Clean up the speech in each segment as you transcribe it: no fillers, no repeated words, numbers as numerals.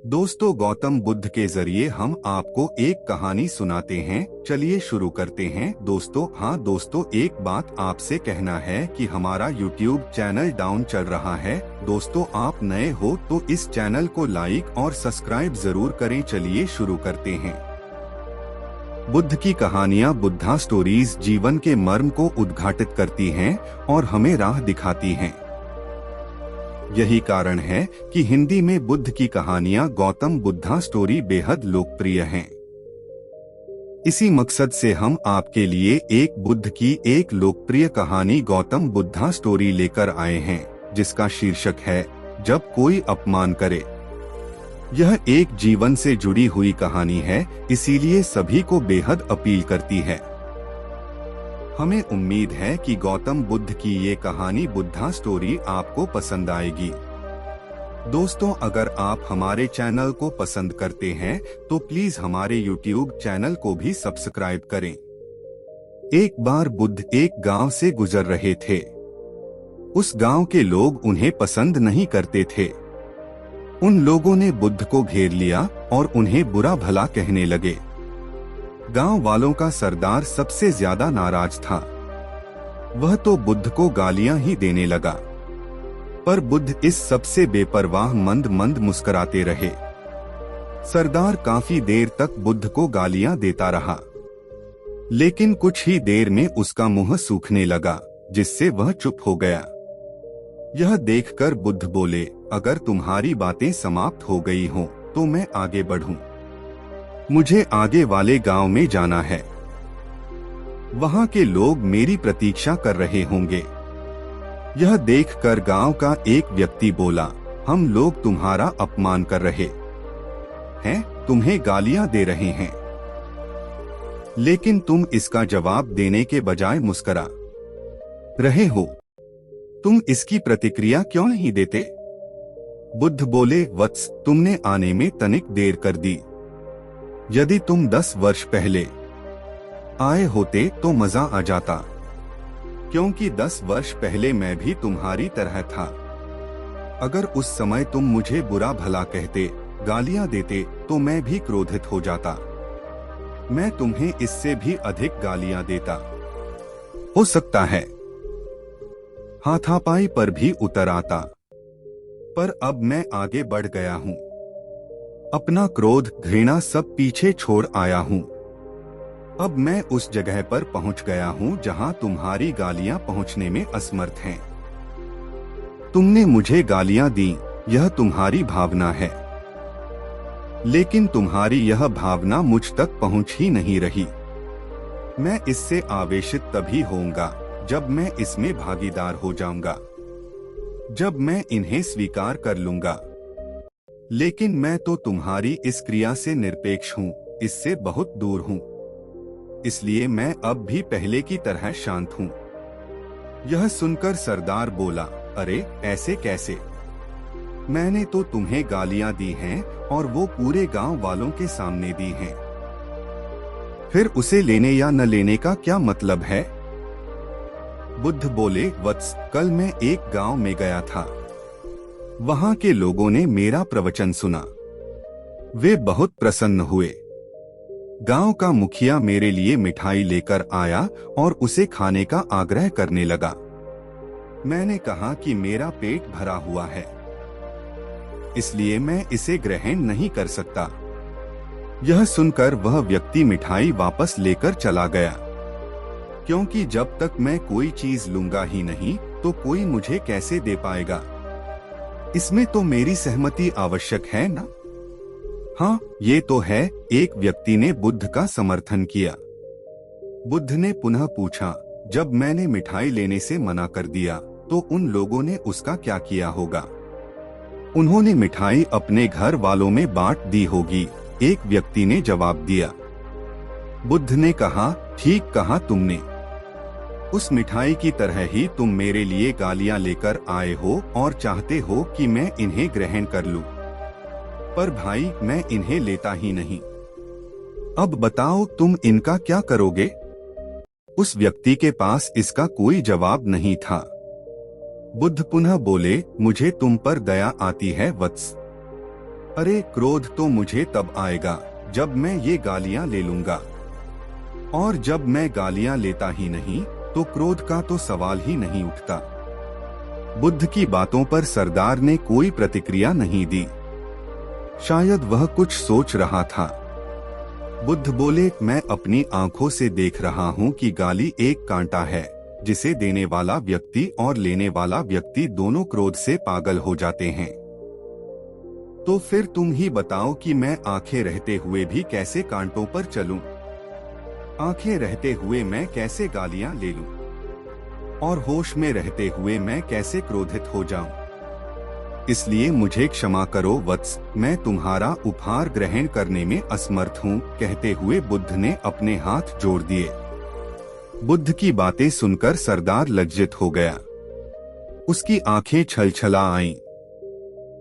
दोस्तों, गौतम बुद्ध के जरिए हम आपको एक कहानी सुनाते हैं। चलिए शुरू करते हैं। दोस्तों, एक बात आपसे कहना है कि हमारा YouTube चैनल डाउन चल रहा है। दोस्तों, आप नए हो तो इस चैनल को लाइक और सब्सक्राइब जरूर करें। चलिए शुरू करते हैं। बुद्ध की कहानियाँ बुद्धा स्टोरीज जीवन के मर्म को उद्घाटित करती हैं और हमें राह दिखाती हैं। यही कारण है कि हिंदी में बुद्ध की कहानियां गौतम बुद्धा स्टोरी बेहद लोकप्रिय हैं। इसी मकसद से हम आपके लिए एक बुद्ध की एक लोकप्रिय कहानी गौतम बुद्धा स्टोरी लेकर आए हैं, जिसका शीर्षक है जब कोई अपमान करे। यह एक जीवन से जुड़ी हुई कहानी है, इसीलिए सभी को बेहद अपील करती है। हमें उम्मीद है कि गौतम बुद्ध की ये कहानी बुद्धा स्टोरी आपको पसंद आएगी। दोस्तों, अगर आप हमारे चैनल को पसंद करते हैं तो प्लीज हमारे YouTube चैनल को भी सब्सक्राइब करें। एक बार बुद्ध एक गांव से गुजर रहे थे। उस गांव के लोग उन्हें पसंद नहीं करते थे। उन लोगों ने बुद्ध को घेर लिया और उन्हें बुरा भला कहने लगे। गांव वालों का सरदार सबसे ज्यादा नाराज था। वह तो बुद्ध को गालियां ही देने लगा, पर बुद्ध इस सबसे बेपरवाह मंद मंद मुस्कुराते रहे। सरदार काफी देर तक बुद्ध को गालियां देता रहा, लेकिन कुछ ही देर में उसका मुंह सूखने लगा, जिससे वह चुप हो गया। यह देखकर बुद्ध बोले, अगर तुम्हारी बातें समाप्त हो गई हों, तो मैं आगे बढ़ूं। मुझे आगे वाले गांव में जाना है। वहां के लोग मेरी प्रतीक्षा कर रहे होंगे। यह देखकर गांव का एक व्यक्ति बोला, हम लोग तुम्हारा अपमान कर रहे हैं, तुम्हें गालियां दे रहे हैं, लेकिन तुम इसका जवाब देने के बजाय मुस्कुरा रहे हो। तुम इसकी प्रतिक्रिया क्यों नहीं देते? बुद्ध बोले, वत्स, तुमने आने में तनिक देर कर दी। यदि तुम 10 वर्ष पहले आए होते तो मजा आ जाता, क्योंकि 10 वर्ष पहले मैं भी तुम्हारी तरह था। अगर उस समय तुम मुझे बुरा भला कहते, गालियां देते, तो मैं भी क्रोधित हो जाता। मैं तुम्हें इससे भी अधिक गालियां देता। हो सकता है हाथापाई पर भी उतर आता, पर अब मैं आगे बढ़ गया हूँ। अपना क्रोध, घृणा सब पीछे छोड़ आया हूँ। अब मैं उस जगह पर पहुँच गया हूँ जहाँ तुम्हारी गालियाँ पहुँचने में असमर्थ हैं। तुमने मुझे गालियाँ दी, यह तुम्हारी भावना है, लेकिन तुम्हारी यह भावना मुझ तक पहुँच ही नहीं रही। मैं इससे आवेशित तभी होऊंगा जब मैं इसमें भागीदार हो जाऊंगा, जब मैं इन्हें स्वीकार कर लूंगा। लेकिन मैं तो तुम्हारी इस क्रिया से निरपेक्ष हूँ, इससे बहुत दूर हूँ। इसलिए मैं अब भी पहले की तरह शांत हूँ। यह सुनकर सरदार बोला, अरे ऐसे कैसे? मैंने तो तुम्हें गालियां दी हैं और वो पूरे गांव वालों के सामने दी हैं। फिर उसे लेने या न लेने का क्या मतलब है? बुद्ध बोले, वत्स, कल मैं एक गांव में गया था। वहां के लोगों ने मेरा प्रवचन सुना। वे बहुत प्रसन्न हुए। गांव का मुखिया मेरे लिए मिठाई लेकर आया और उसे खाने का आग्रह करने लगा। मैंने कहा कि मेरा पेट भरा हुआ है, इसलिए मैं इसे ग्रहण नहीं कर सकता। यह सुनकर वह व्यक्ति मिठाई वापस लेकर चला गया, क्योंकि जब तक मैं कोई चीज लूंगा ही नहीं तो कोई मुझे कैसे दे पाएगा? इसमें तो मेरी सहमति आवश्यक है ना? हाँ, ये तो है। एक व्यक्ति ने बुद्ध का समर्थन किया। बुद्ध ने पुनः पूछा, जब मैंने मिठाई लेने से मना कर दिया तो उन लोगों ने उसका क्या किया होगा? उन्होंने मिठाई अपने घर वालों में बांट दी होगी, एक व्यक्ति ने जवाब दिया। बुद्ध ने कहा, ठीक कहा तुमने। उस मिठाई की तरह ही तुम मेरे लिए गालियां लेकर आए हो और चाहते हो कि मैं इन्हें ग्रहण कर लूं। पर भाई, मैं इन्हें लेता ही नहीं। अब बताओ तुम इनका क्या करोगे? उस व्यक्ति के पास इसका कोई जवाब नहीं था। बुद्ध पुनः बोले, मुझे तुम पर दया आती है वत्स। अरे क्रोध तो मुझे तब आएगा जब मैं ये गालियां ले लूंगा, और जब मैं गालियां लेता ही नहीं तो क्रोध का तो सवाल ही नहीं उठता। बुद्ध की बातों पर सरदार ने कोई प्रतिक्रिया नहीं दी। शायद वह कुछ सोच रहा था। बुद्ध बोले, मैं अपनी आंखों से देख रहा हूं कि गाली एक कांटा है जिसे देने वाला व्यक्ति और लेने वाला व्यक्ति दोनों क्रोध से पागल हो जाते हैं। तो फिर तुम ही बताओ कि मैं आंखें रहते हुए भी कैसे कांटों पर चलूं? आंखें रहते हुए मैं कैसे गालियां ले लूं? और होश में रहते हुए मैं कैसे क्रोधित हो जाऊं? इसलिए मुझे क्षमा करो वत्स, मैं तुम्हारा उपहार ग्रहण करने में असमर्थ हूँ। कहते हुए बुद्ध ने अपने हाथ जोड़ दिए। बुद्ध की बातें सुनकर सरदार लज्जित हो गया। उसकी आंखें छलछला आईं।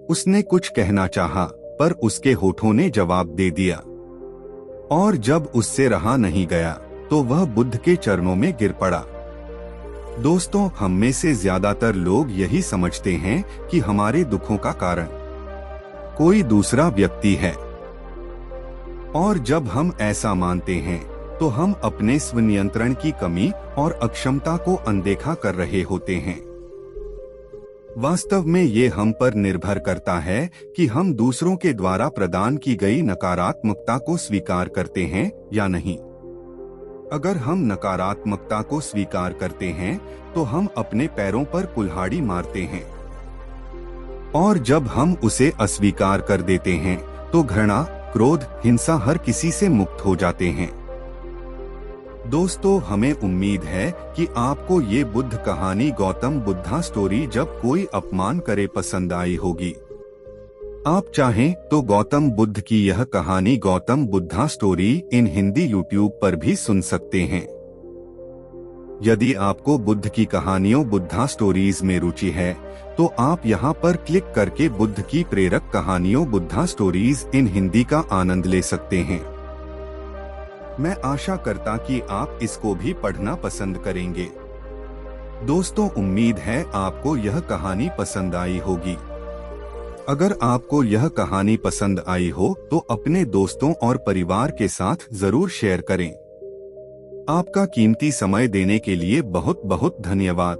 उसने कुछ कहना चाहा, पर उसके होठों ने जवाब दे दिया। और जब उससे रहा नहीं गया तो वह बुद्ध के चरणों में गिर पड़ा। दोस्तों, हम में से ज्यादातर लोग यही समझते हैं कि हमारे दुखों का कारण कोई दूसरा व्यक्ति है, और जब हम ऐसा मानते हैं तो हम अपने स्वनियंत्रण की कमी और अक्षमता को अनदेखा कर रहे होते हैं। वास्तव में ये हम पर निर्भर करता है कि हम दूसरों के द्वारा प्रदान की गई नकारात्मकता को स्वीकार करते हैं या नहीं। अगर हम नकारात्मकता को स्वीकार करते हैं तो हम अपने पैरों पर कुल्हाड़ी मारते हैं, और जब हम उसे अस्वीकार कर देते हैं तो घृणा, क्रोध, हिंसा हर किसी से मुक्त हो जाते हैं। दोस्तों, हमें उम्मीद है कि आपको ये बुद्ध कहानी गौतम बुद्धा स्टोरी जब कोई अपमान करे पसंद आई होगी। आप चाहें तो गौतम बुद्ध की यह कहानी Gautam Buddha story in Hindi YouTube पर भी सुन सकते हैं। यदि आपको बुद्ध की कहानियों बुद्धा स्टोरीज में रुचि है तो आप यहां पर क्लिक करके बुद्ध की प्रेरक कहानियों बुद्धा स्टोरीज इन हिंदी का आनंद ले सकते हैं। मैं आशा करता कि आप इसको भी पढ़ना पसंद करेंगे। दोस्तों, उम्मीद है आपको यह कहानी पसंद आई होगी। अगर आपको यह कहानी पसंद आई हो तो अपने दोस्तों और परिवार के साथ जरूर शेयर करें। आपका कीमती समय देने के लिए बहुत बहुत धन्यवाद।